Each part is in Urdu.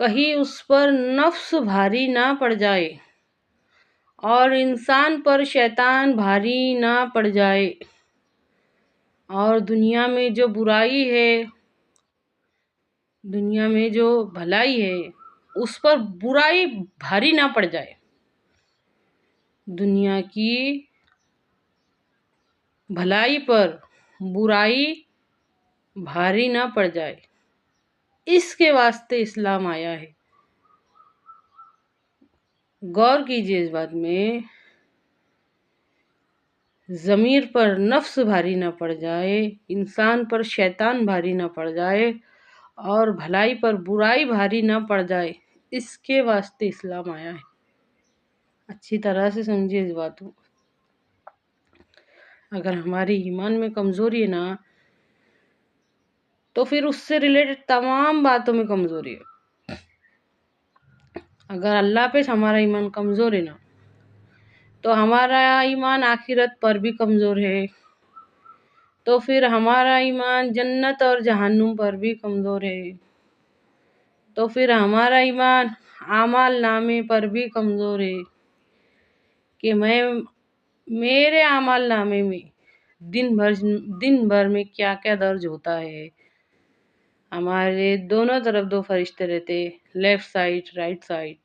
کہیں اس پر نفس بھاری نہ پڑ جائے اور انسان پر شیطان بھاری نہ پڑ جائے، اور دنیا میں جو برائی ہے، دنیا میں جو بھلائی ہے اس پر برائی بھاری نہ پڑ جائے، دنیا کی بھلائی پر برائی بھاری نہ پڑ جائے، اس کے واسطے اسلام آیا ہے۔ غور کیجیے اس بات میں، ضمیر پر نفس بھاری نہ پڑ جائے، انسان پر شیطان بھاری نہ پڑ جائے اور بھلائی پر برائی بھاری نہ پڑ جائے، اس کے واسطے اسلام آیا ہے۔ اچھی طرح سے سمجھیے اس بات کو۔ اگر ہماری ایمان میں کمزوری ہے نا تو پھر اس سے ریلیٹڈ تمام باتوں میں کمزوری ہے۔ اگر اللہ پہ ہمارا ایمان کمزور ہے نا تو ہمارا ایمان آخرت پر بھی کمزور ہے، تو پھر ہمارا ایمان جنت اور جہنم پر بھی کمزور ہے، تو پھر ہمارا ایمان اعمال نامے پر بھی کمزور ہے کہ میرے اعمال نامے میں دن بھر میں کیا کیا درج ہوتا ہے۔ ہمارے دونوں طرف دو فرشتے رہتے، لیفٹ سائڈ رائٹ سائڈ،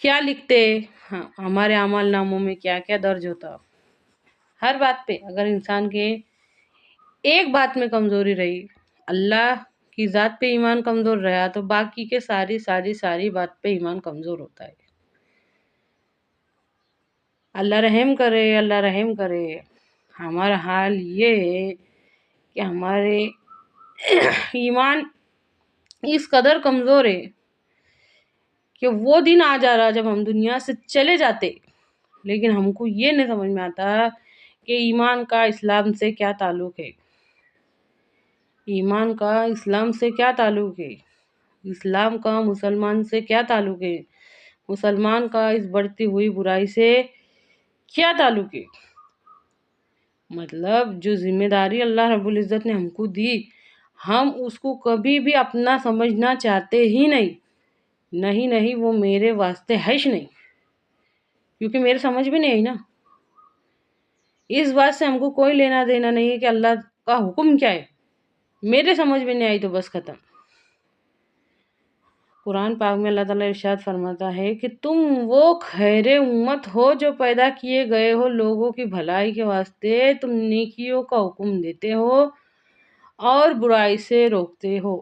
کیا لکھتے ہمارے اعمال ناموں میں کیا کیا درج ہوتا۔ ہر بات پہ اگر انسان کے ایک بات میں کمزوری رہی، اللہ کی ذات پہ ایمان کمزور رہا، تو باقی کے ساری بات پہ ایمان کمزور ہوتا ہے۔ اللہ رحم کرے، اللہ رحم کرے۔ ہمارا حال یہ ہے کہ ہمارے ایمان اس قدر کمزور ہے کہ وہ دن آ جا رہا جب ہم دنیا سے چلے جاتے، لیکن ہم کو یہ نہیں سمجھ میں آتا کہ ایمان کا اسلام سے کیا تعلق ہے، ایمان کا اسلام سے کیا تعلق ہے، اسلام کا مسلمان سے کیا تعلق ہے، مسلمان کا اس بڑھتی ہوئی برائی سے کیا تعلق ہے۔ مطلب جو ذمہ داری اللہ رب العزت نے ہم کو دی، ہم اس کو کبھی بھی اپنا سمجھنا چاہتے ہی نہیں، وہ میرے واسطے ہیش نہیں، کیونکہ میرے سمجھ بھی نہیں آئی نا۔ اس بات سے ہم کو کوئی لینا دینا نہیں ہے کہ اللہ کا حکم کیا ہے، میرے سمجھ میں نہیں آئی تو بس ختم۔ قرآن پاک میں اللہ تعالیٰ ارشاد فرماتا ہے کہ تم وہ خیر امت ہو جو پیدا کیے گئے ہو لوگوں کی بھلائی کے واسطے، تم نیکیوں کا حکم دیتے ہو اور برائی سے روکتے ہو۔